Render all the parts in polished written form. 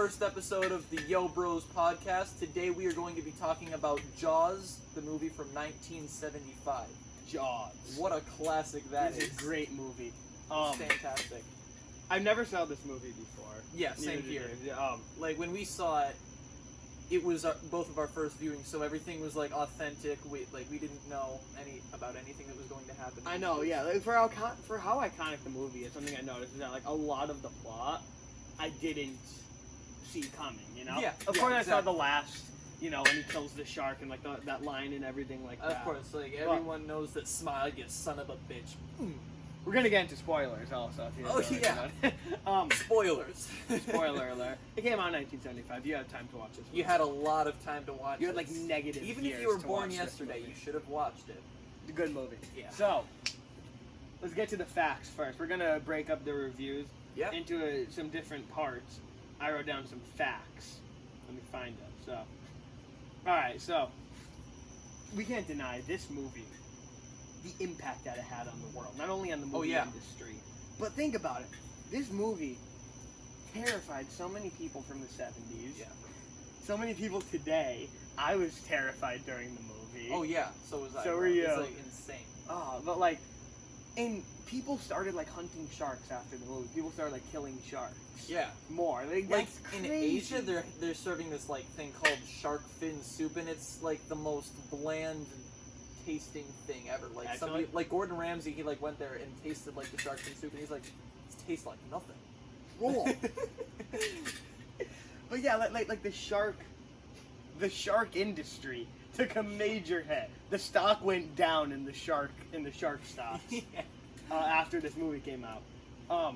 first episode of the Yo Bros podcast. Today we are going to be talking about Jaws, the movie from 1975. Jaws. What a classic that is. It's a great movie. It's fantastic. I've never saw this movie before. Yeah, same Neither here. did you. Like when we saw it, it was both of our first viewings, so everything was like authentic. We didn't know about anything that was going to happen. I know, yeah. Like, for how iconic the movie is, something I noticed is that like a lot of the plot I didn't see coming. You know. Yeah. Of course, exactly. I saw the last. You know, when he kills the shark and like that line and everything like that. Of course, like everyone knows that Smile, you son of a bitch. We're gonna get into spoilers also. If you Spoilers. Spoiler alert. It came out in 1975. You had time to watch this movie. You had a lot of time to watch it. You had like negative. Even if you were born yesterday, you should have watched it. It's a good movie. Yeah. So, let's get to the facts first. We're gonna break up the reviews into some different parts. I wrote down some facts. Let me find them. So, alright, so, we can't deny this movie, the impact that it had on the world. Not only on the movie industry, but think about it. This movie terrified so many people from the 70s. Yeah. So many people today. I was terrified during the movie. Oh yeah, so was I. So were you. It's like insane. Oh, but like, and people started like hunting sharks after the movie. People started like killing sharks. Yeah. More. Like that's in crazy. Asia, they're serving this like thing called shark fin soup, and it's like the most bland tasting thing ever. Like somebody, like Gordon Ramsay, he like went there and tasted like the shark fin soup, and he's like, it tastes like nothing. Cool. But yeah, like the shark industry took a major hit. The stock went down in the shark stocks after this movie came out.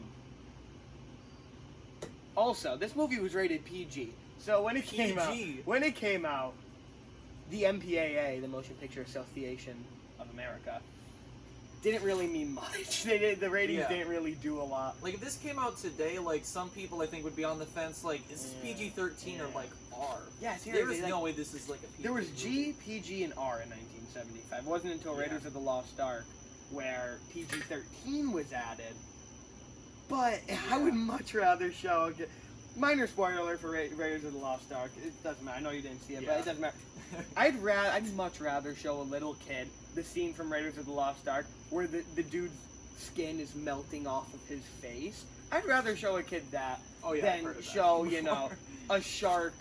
Also, this movie was rated PG. So when it came out, the MPAA, the Motion Picture Association of America, didn't really mean much. The ratings didn't really do a lot. Like if this came out today, like some people I think would be on the fence. Like, is this PG-13 or like R? Yeah, seriously. There is no way this is like a PG. There was G, PG, and R in 1975. It wasn't until Raiders of the Lost Ark where PG-13 was added. But I would much rather show. Minor spoiler for Raiders of the Lost Ark. It doesn't matter. I know you didn't see it, but it doesn't matter. I'd much rather show a little kid the scene from Raiders of the Lost Ark where the dude's skin is melting off of his face. I'd rather show a kid that than show, a shark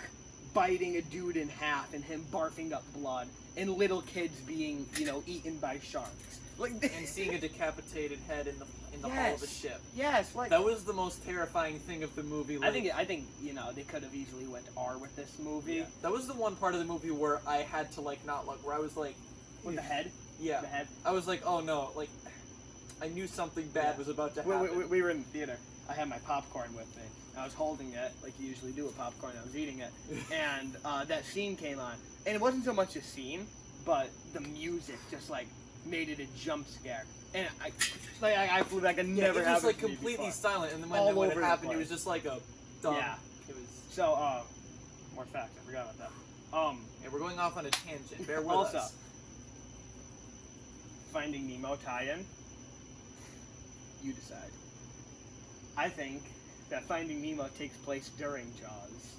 biting a dude in half and him barfing up blood and little kids being, eaten by sharks. And seeing a decapitated head in the hull of the ship. Yes, like that was the most terrifying thing of the movie. Like, I think they could have easily went R with this movie. Yeah. That was the one part of the movie where I had to like not look. Where I was like, with the head. Yeah. The head. I was like, oh no, like I knew something bad was about to happen. We were in the theater. I had my popcorn with me. I was holding it like you usually do with popcorn. I was eating it, and that scene came on, and it wasn't so much a scene, but the music just like made it a jump scare, and I flew like I never. It was like completely silent, and then when it happened, it was just like a dumb. Yeah. It was so. More facts. I forgot about that. Yeah, we're going off on a tangent. Bear with also, us. Finding Nemo tie-in. You decide. I think that Finding Nemo takes place during Jaws,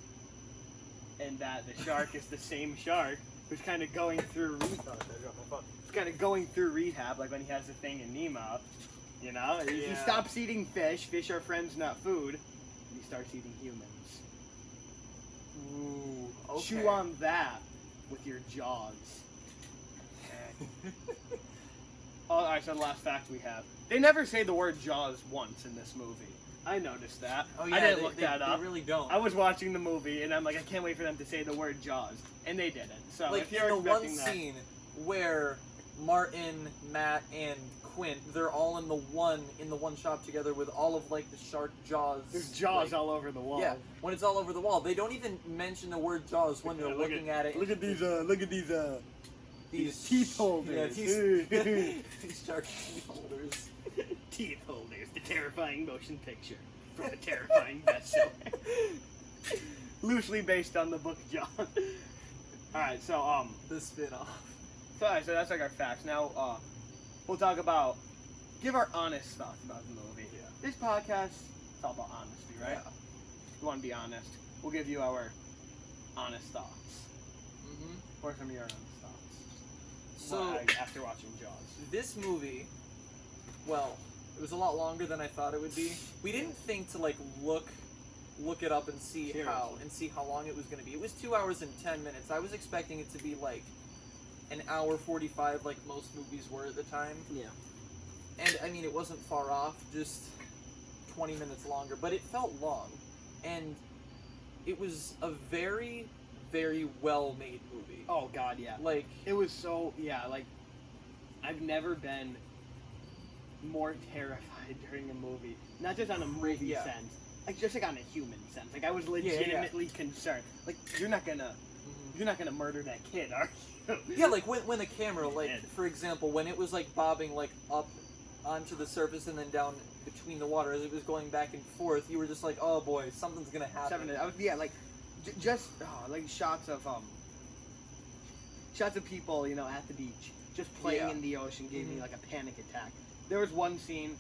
and that the shark is the same shark who's kind of going through rehab, like when he has the thing in Nemo. He stops eating fish. Fish are friends, not food. And he starts eating humans. Ooh, okay. Chew on that with your jaws. Alright, so the last fact we have. They never say the word Jaws once in this movie. I noticed that. Oh, yeah, I didn't look that up. They really don't. I was watching the movie, and I'm like, I can't wait for them to say the word Jaws. And they didn't. So like, if you're in the one expecting scene where Martin, Matt, and Quint, they're all in the one shop together with all of, like, the shark jaws. There's jaws all over the wall. Yeah, when it's all over the wall. They don't even mention the word jaws when they're looking at it. Look at these teeth holders. Yeah, these shark teeth holders. Teeth holders, the terrifying motion picture from a terrifying bestseller. Loosely based on the book Jaws. Alright, so, the spin-off. So that's like our facts. Now, we'll talk about, give our honest thoughts about the movie. Yeah. This podcast, it's all about honesty, right? Yeah. We want to be honest. we'll give you our honest thoughts. Mm-hmm. Or some of your honest thoughts. So, after watching Jaws. this movie, well, it was a lot longer than I thought it would be. We didn't think to like look it up and see how long it was going to be. It was 2 hours and 10 minutes. I was expecting it to be like an hour 45, like most movies were at the time. Yeah. And I mean, it wasn't far off, just 20 minutes longer, but it felt long. And it was a very, very well-made movie. Oh God, yeah. Like, it was so, yeah, like, I've never been more terrified during a movie. Not just on a movie sense, like just like on a human sense. Like I was legitimately concerned. Like you're not gonna murder that kid, are you? Yeah, like when the camera, like for example, when it was like bobbing like up onto the surface and then down between the water as it was going back and forth, you were just like, oh boy, something's gonna happen. Like just like shots of people, you know, at the beach, just playing in the ocean gave me like a panic attack. There was one scene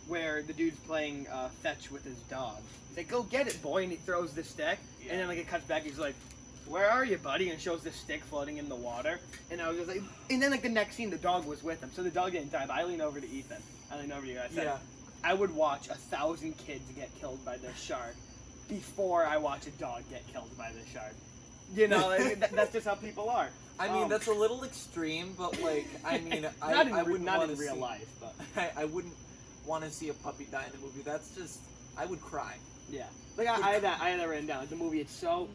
where the dude's playing fetch with his dog. He's like, go get it, boy, and he throws the stick, and then like it cuts back, he's like, where are you, buddy? And shows the stick floating in the water, and I was just like, and then like the next scene, the dog was with him, so the dog didn't die, but I leaned over to Ethan, I leaned over to you, I said, I would watch 1,000 kids get killed by this shark before I watch a dog get killed by this shark. You know, like, that's just how people are. I mean, that's a little extreme, but like, I mean, I wouldn't not in real life, but I wouldn't want to see a puppy die in a movie. That's just, I would cry. Yeah, like I had that written down. The movie, it's so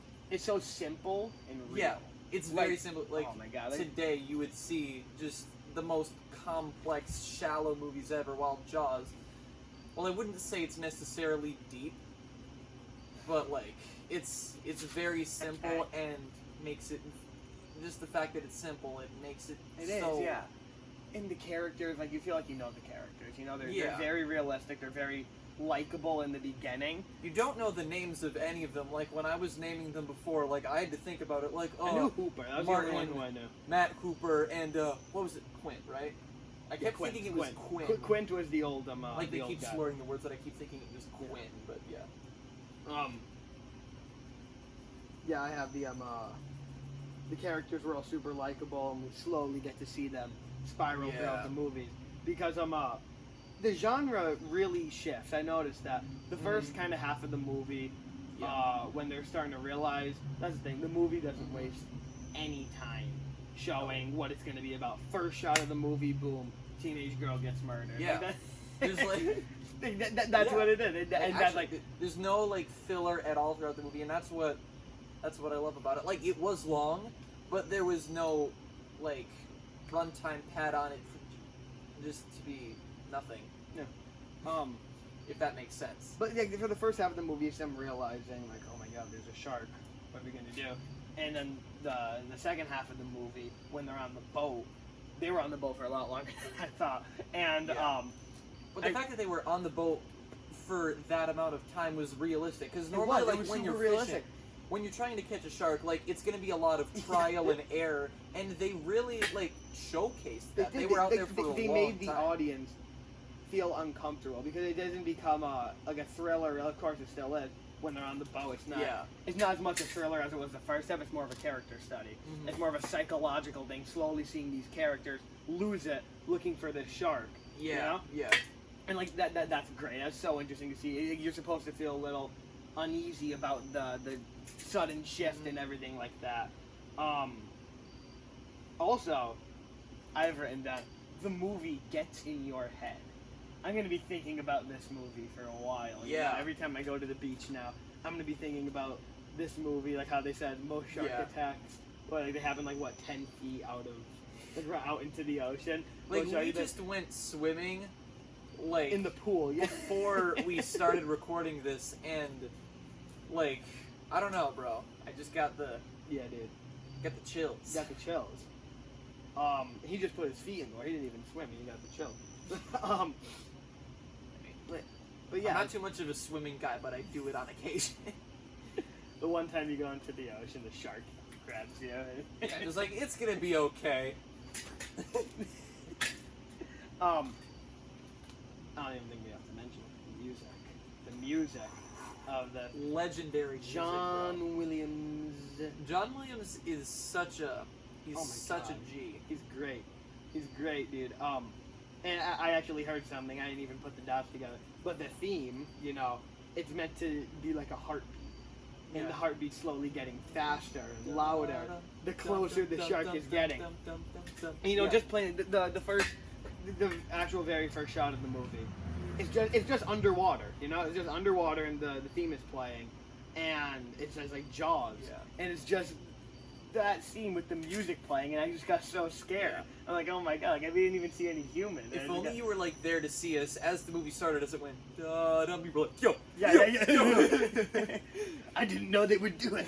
simple and real. Yeah, it's very simple. Like, oh my God, today you would see just the most complex, shallow movies ever. While Jaws, well, I wouldn't say it's necessarily deep, but like, it's very simple and makes it. Just the fact that it's simple, it makes it. It is, yeah. And the characters, like you feel like you know the characters. You know, they're very realistic. They're very likable in the beginning. You don't know the names of any of them. Like when I was naming them before, like I had to think about it. Like, oh, I knew Hooper. That was Martin, the only one who I knew. Matt Hooper, and what was it? Quint, right? I kept thinking it was Quinn. Quint was the old like the they old keep guy. slurring the words that I keep thinking it was Quinn, but yeah. Yeah, I have the characters were all super likable, and we slowly get to see them spiral throughout the movie. Because the genre really shifts. I noticed that the first kind of half of the movie, when they're starting to realize, that's the thing, the movie doesn't waste any time showing what it's going to be about. First shot of the movie, boom, teenage girl gets murdered. Yeah. There's like that's what it is. And that's like there's no like filler at all throughout the movie, and that's what I love about it. Like, it was long, but there was no, like, runtime pad on it for just to be nothing. Yeah. If that makes sense. But yeah, for the first half of the movie, it's them realizing, like, oh my God, there's a shark. What are we going to do? And then the second half of the movie, when they're on the boat, they were on the boat for a lot longer than I thought. And, but the fact that they were on the boat for that amount of time was realistic. Because normally, like, when you're fishing, when you're trying to catch a shark, like, it's going to be a lot of trial and error, and they really, like, showcased that. They were out there for a long time. They made the audience feel uncomfortable, because it doesn't become like a thriller. Of course it still is when they're on the boat. It's not as much a thriller as it was the first half. It's more of a character study. Mm-hmm. It's more of a psychological thing, slowly seeing these characters lose it, looking for this shark. Yeah, you know? yeah. And, like, that's great. That's so interesting to see. You're supposed to feel a little uneasy about the sudden shift and everything like that. Also, I've written down, the movie gets in your head. I'm going to be thinking about this movie for a while. Yeah. You know, every time I go to the beach now, I'm going to be thinking about this movie, like how they said most shark attacks, like they happen 10 feet out into the ocean. Like, we just went swimming, like, in the pool, before we started recording this, and, like, I don't know, bro. I just got the... Yeah, dude. Got the chills. Got the chills. He just put his feet in there. He didn't even swim. He got the chills. But yeah. I'm not too much of a swimming guy, but I do it on occasion. The one time you go into the ocean, the shark grabs you. Yeah, it's like, it's gonna be okay. I don't even think we have to mention the music. The music of the legendary music, John bro. Williams. John Williams is such a such God. a G. He's great. He's great, dude. And I actually heard something. I didn't even put the dots together. But the theme, you know, it's meant to be like a heartbeat. And Yeah. the heartbeat slowly getting faster and louder the closer the shark is getting. And, you know, just playing the actual very first shot of the movie. It's just underwater, you know? It's just underwater and the theme is playing. And it says like Jaws. Yeah. And it's just that scene with the music playing, and I just got so scared. Yeah. I'm like, oh my god, like, I didn't even see any human. If only you were like there to see us as the movie started, as it went, da da. People were like, yo, Yeah. I didn't know they would do it.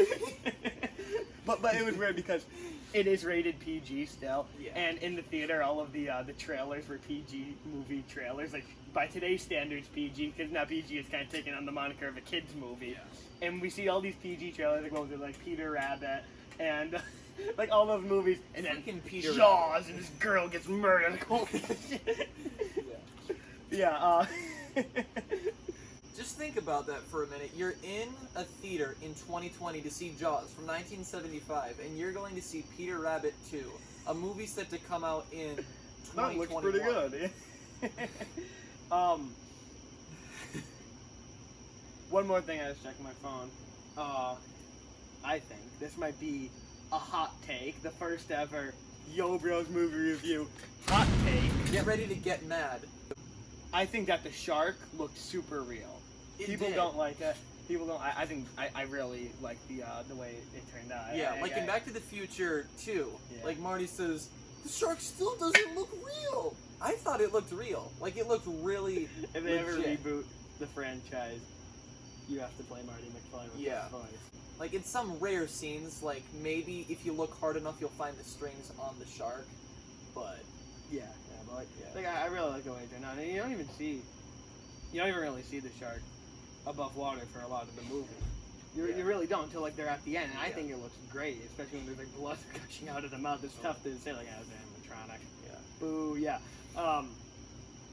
but it was weird because it is rated PG still, Yeah. and in the theater, all of the trailers were PG movie trailers. Like by today's standards, PG, because now PG is kind of taking on the moniker of a kids movie. Yeah. And we see all these PG trailers, like what was it, like Peter Rabbit, and like all those movies, and then Freaking Peter Jaws, Rabbit. and this girl gets murdered. Like, holy shit. Yeah. Yeah. Just think about that for a minute. You're in a theater in 2020 to see Jaws from 1975, and you're going to see Peter Rabbit 2, a movie set to come out in 2021. That looks pretty good. One more thing, I was checking my phone. I think this might be a hot take, the first ever Yo Bros movie review hot take. Get ready to get mad. I think that the shark looked super real. People don't like it. People don't. I think I really like the way it turned out. Yeah, like in Back to the Future 2, like Marty says, the shark still doesn't look real. I thought it looked real. Like it looked really If they ever legit. reboot the franchise, you have to play Marty McFly with that voice. Like in some rare scenes, like maybe if you look hard enough, you'll find the strings on the shark. But But like I really like the way it turned out. And you don't even really see the shark above water for a lot of the movie. You really don't until like they're at the end. And I think it looks great, especially when there's like blood gushing out of the mouth. It's tough to say like, oh, it's animatronic. Yeah. Boo. Yeah.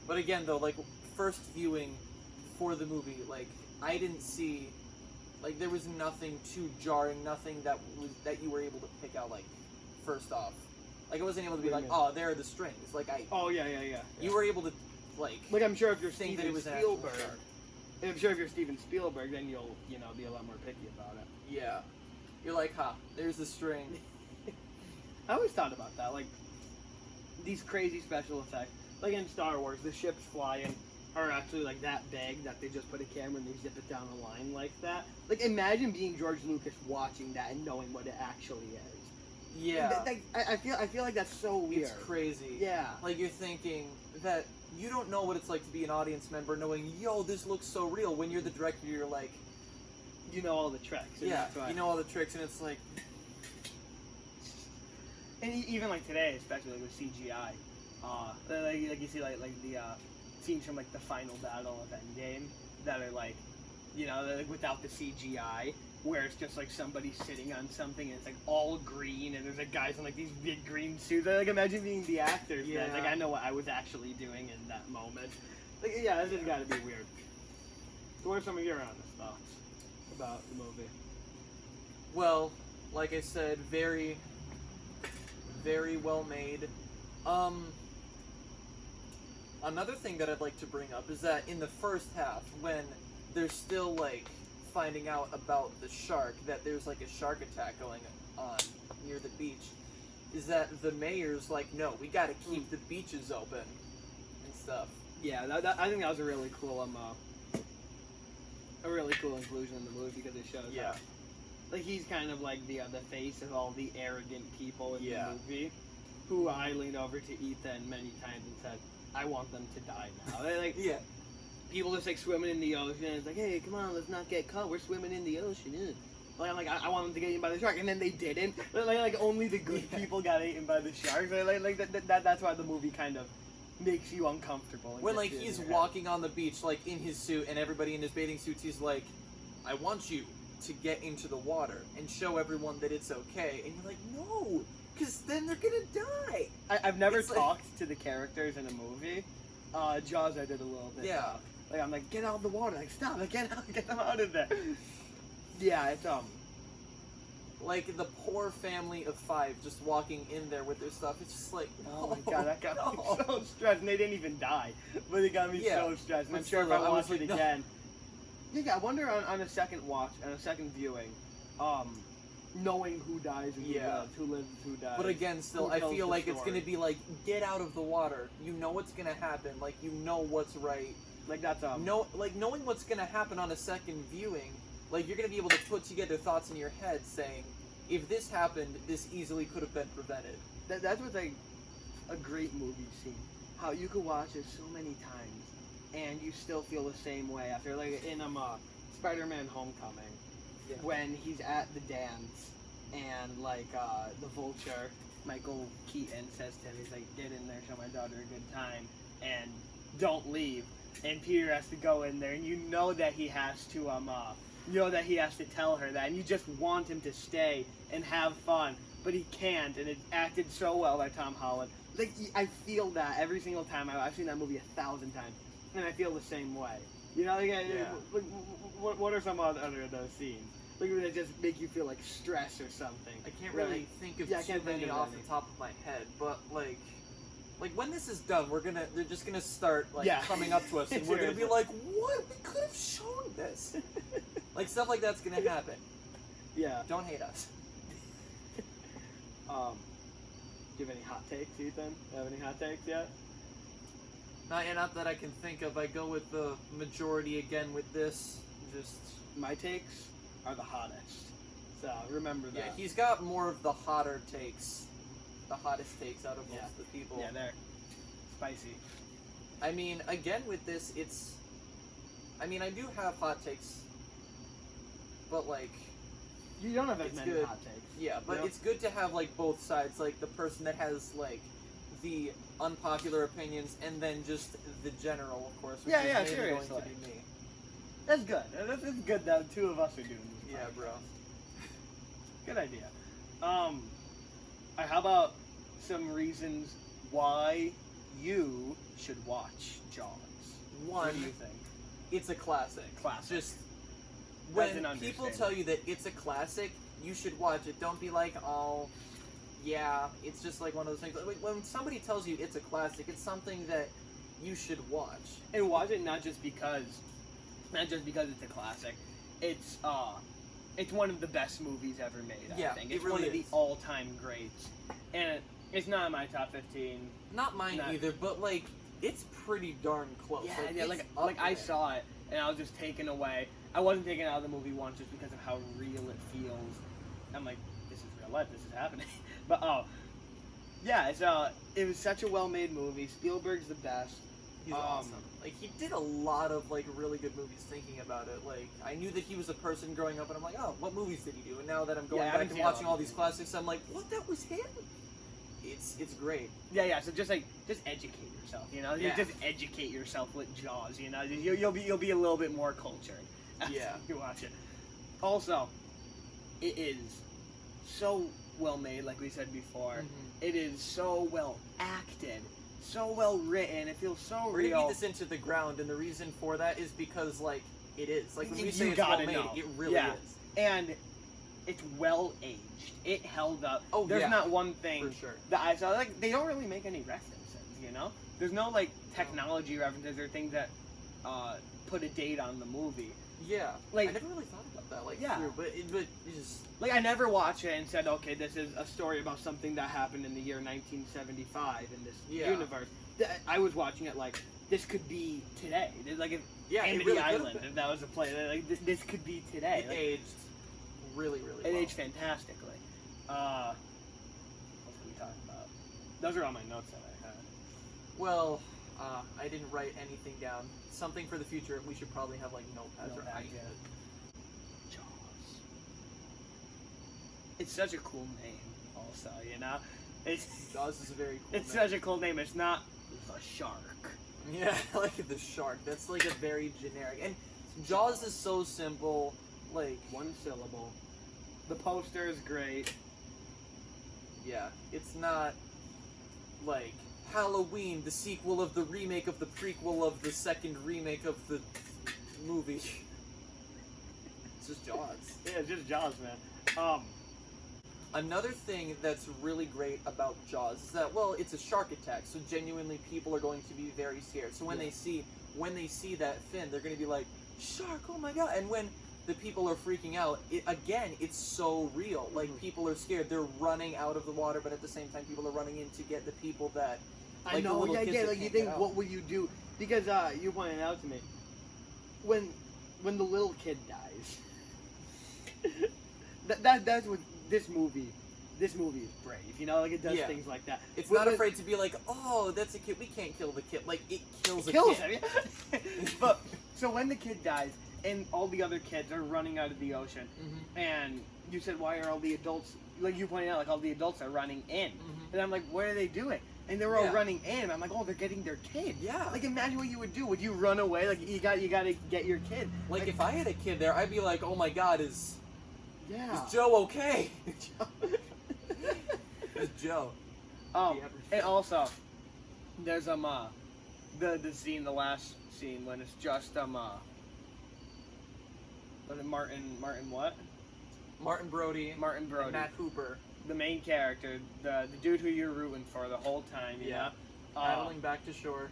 But again, though, like first viewing for the movie, like I didn't see. Like there was nothing too jarring, nothing that you were able to pick out. Like first off, like I wasn't able to be like, oh, there are the strings. Like Oh yeah. You were able to like. Like I'm sure if you're think Steven that it was an actual Spielberg, shark. I'm sure if you're Steven Spielberg, then you'll be a lot more picky about it. Yeah, you're like, there's the string. I always thought about that, like these crazy special effects. Like in Star Wars, the ships flying are actually like that big that they just put a camera and they zip it down a line like that. Like imagine being George Lucas watching that and knowing what it actually is. Yeah. I feel like that's so weird. It's crazy. Yeah. Like you're thinking that you don't know what it's like to be an audience member knowing, yo, this looks so real. When you're the director, you're like, you know all the tricks. And yeah, that's why. you know all the tricks, and it's like, and even like today, especially like with CGI, like you see like the scenes from like the final battle of Endgame that are like, you know, like without the CGI, where it's just like somebody sitting on something and it's like all green and there's like guys in like these big green suits. Like imagine being the actors. Yeah. Like I know what I was actually doing in that moment. Like this has got to be weird. So what are some of your honest thoughts about the movie? well, like I said, very, very well made. Another thing that I'd like to bring up is that in the first half, when they're still like finding out about the shark, that there's like a shark attack going on near the beach, is that the mayor's like, no, we got to keep the beaches open and stuff. Yeah, I think that was a really cool inclusion in the movie because it shows how, like he's kind of like the face of all the arrogant people in the movie, who I leaned over to Ethan many times and said, I want them to die now. They're like, people just like swimming in the ocean. It's like, hey, come on, let's not get caught. We're swimming in the ocean. Like, I'm like, I want them to get eaten by the shark, and then they didn't. Like only the good people got eaten by the shark. That's why the movie kind of makes you uncomfortable. When like he's walking on the beach, like in his suit, and everybody in his bathing suits, he's like, I want you to get into the water and show everyone that it's okay. And you're like, no, because then they're gonna die. I've never talked to the characters in a movie, Jaws I did a little bit. Yeah. Like I'm like, get out of the water, like stop, like get them out of there. Yeah, it's like the poor family of 5 just walking in there with their stuff. It's just like, oh my god, that got me so stressed, and they didn't even die, but it got me so stressed. And I'm But sure if still, I I watch was it like, again, yeah, I wonder on a second watch, on a second viewing, knowing who dies and who lives, who dies. But again, still, Who I tells feel the like it's story? gonna be like, get out of the water. You know what's gonna happen. Like, you know what's right. Like that's Knowing what's gonna happen on a second viewing, like you're gonna be able to put together thoughts in your head saying, if this happened, this easily could have been prevented. That's what's like a great movie scene. How you could watch it so many times and you still feel the same way after, like in Spider-Man: Homecoming, when he's at the dance and like the Vulture, Michael Keaton says to him, he's like, get in there, show my daughter a good time, and don't leave. And Peter has to go in there, and you know that he has to tell her that, and you just want him to stay and have fun, but he can't, and it acted so well by Tom Holland. Like, I feel that every single time. I've seen that movie 1,000 times, and I feel the same way. You know, like, what are some other of those scenes? Like, that just make you feel like stress or something. I can't really think of too many off the top of my head, but like when this is done, they're just gonna start coming up to us, and we're gonna be like, what? We could have shown this. Like stuff like that's gonna happen. Yeah. Don't hate us. Do you have any hot takes, Ethan? Do you have any hot takes yet? Not that I can think of. I go with the majority again with this. Just my takes are the hottest. So remember that. Yeah, he's got more of the hotter takes. The hottest takes out of most of the people. Yeah, they're spicy. I mean, again with this, I do have hot takes, but like, you don't have as many hot takes. Yeah, but it's good to have like both sides, like the person that has like the unpopular opinions, and then just the general, of course. Which is mainly seriously. going to be me. That's good. That's good that 2 of us are doing this. Yeah, bro. Good idea. How about some reasons why you should watch Jaws? One, what do you think? It's a classic. Just when people tell you that it's a classic, you should watch it. Don't be like, oh, yeah, it's just like one of those things. Like, when somebody tells you it's a classic, it's something that you should watch. And watch it not just because it's a classic. It's one of the best movies ever made. I think it's really one of the all-time greats, and it's not in my top 15. Not mine either, but like it's pretty darn close. Yeah, like I saw it and I was just taken away. I wasn't taken out of the movie once just because of how real it feels. I'm like, this is real life. This is happening. But it was such a well-made movie. Spielberg's the best. He's awesome. Like, he did a lot of like really good movies. Thinking about it, like I knew that he was a person growing up, and I'm like, oh, what movies did he do? And now that I'm going back and watching all these classics, I'm like, what? That was him. It's great. Yeah. So just educate yourself. You know, you just educate yourself with Jaws. You know, you'll be a little bit more cultured. Yeah. You watch it. Also, it is so well made, like we said before. Mm-hmm. It is so well acted, so well written. It feels so We're real. gonna beat this into the ground, and the reason for that is because like it is. Like when we say it's well made, it really is. And it's well aged. It held up. Oh, There's not one thing for sure that I saw. Like, they don't really make any references, you know? There's no, like, technology references or things that put a date on the movie. Yeah. Like, I never really thought about that. Like, yeah. but it just... Like, I never watched it and said, okay, this is a story about something that happened in the year 1975 in this universe. I was watching it like, this could be today. Like, if Amity really Island, if that was a play, like, this could be today. It aged really, really well. It aged fantastically. What can we talk about? Those are all my notes that I had. Well, I didn't write anything down. Something for the future. We should probably have like notepads or Jaws. It's such a cool name, also. You know, Jaws is a very cool. It's such a cool name. It's not the shark. Yeah, I like the shark. That's like a very generic. And Jaws is so simple. Like one syllable. The poster is great. Yeah, it's not like Halloween, the sequel of the remake of the prequel of the second remake of the movie. It's just Jaws. Yeah, it's just Jaws, man. Another thing that's really great about Jaws is that, well, it's a shark attack, so genuinely people are going to be very scared. So when they see that fin, they're going to be like, shark, oh my god. And when the people are freaking out, it's so real. Like, people are scared. They're running out of the water, but at the same time, people are running in to get the people that... I know, yeah, like, you think, what will you do? Because, you pointed out to me, when the little kid dies, that's what this movie is brave, you know, like, it does things like that. It's not afraid to be like, oh, that's a kid, we can't kill the kid. Like, it kills him, yeah. But, so when the kid dies, and all the other kids are running out of the ocean, and you said, why are all the adults, like you pointed out, like, all the adults are running in. And I'm like, what are they doing? And they were all running in. I'm like, oh, they're getting their kid. Yeah. Like, imagine what you would do. Would you run away? Like, you got to get your kid. Like, if I had a kid there, I'd be like, oh my god, is Joe okay? Is Joe. And also, there's the scene, the last scene when it's just Martin what? Martin Brody. And Matt Hooper. The main character, the dude who you're rooting for the whole time, you know? Paddling back to shore.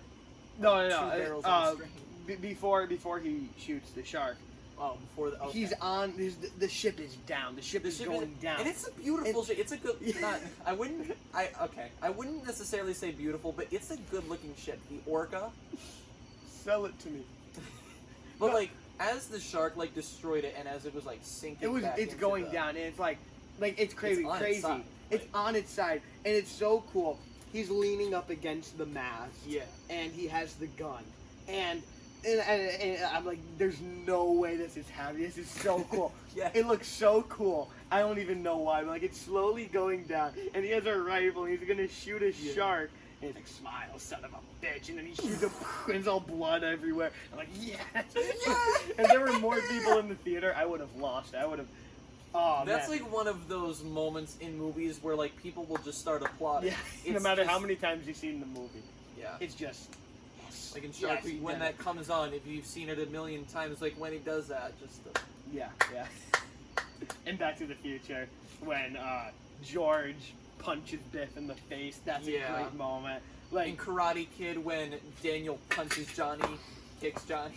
No. 2 barrels on the string. Before he shoots the shark. Oh, before the... Okay. He's on... The ship is down. The ship is going down. And it's a beautiful ship. It's a good... I wouldn't necessarily say beautiful, but it's a good-looking ship. The Orca. Sell it to me. But, like, as the shark, like, destroyed it, and as it was, like, sinking it's going down, and it's like it's crazy. It's on its side, and it's so cool. He's leaning up against the mast. Yeah. And he has the gun. And I'm like, there's no way this is happening. This is so cool. Yeah. It looks so cool. I don't even know why. But, like, it's slowly going down, and he has a rifle, and he's gonna shoot a shark. And he's like, smile, son of a bitch. And then he shoots and it's all blood everywhere. I'm like, yes! And there were more people in the theater. I would have lost. I would have... Oh, that's like one of those moments in movies where, like, people will just start applauding. Yeah. No matter how many times you've seen the movie. Yeah. It's just... Yes. Like in Shark Week, when that comes on, if you've seen it a million times, like, when he does that, just... Yeah. And Back to the Future, when George punches Biff in the face, that's a great moment. Like in Karate Kid, when Daniel punches Johnny, kicks Johnny.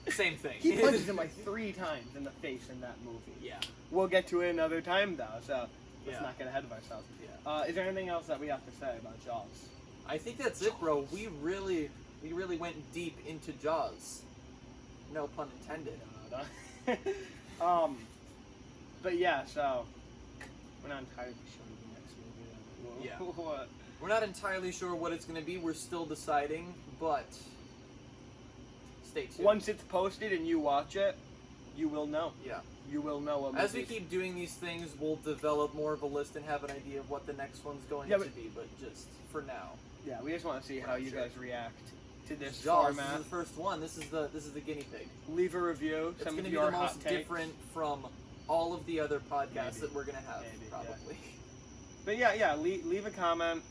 Same thing. He punches him like 3 times in the face in that movie. Yeah. We'll get to it another time though, so let's not get ahead of ourselves. Yeah. Is there anything else that we have to say about Jaws? I think that's it, bro. We really went deep into Jaws. No pun intended. But yeah, so we're not entirely sure the next movie. Yeah. We're not entirely sure what it's going to be. We're still deciding, but stay tuned. Once it's posted and you watch it, you will know. Yeah. You will know what movie. As we keep doing these things, we'll develop more of a list and have an idea of what the next one's going to be, but just for now. Yeah, we just want to see how you guys react to this Jaws, format. This is the first one. This is the guinea pig. Leave a review. It's going to be the most different from all of the other podcasts that we're going to have, probably. Yeah. But yeah, leave a comment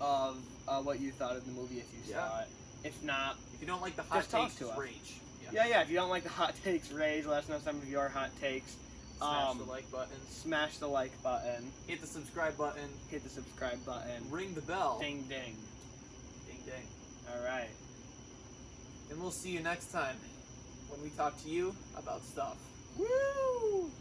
of what you thought of the movie if you saw it. If not, if you don't like the hot takes, rage. Yeah. If you don't like the hot takes, rage. Let us know some of your hot takes. Smash the like button. Smash the like button. Hit the subscribe button. Hit the subscribe button. Ring the bell. Ding ding. Ding ding. All right. And we'll see you next time when we talk to you about stuff. Woo!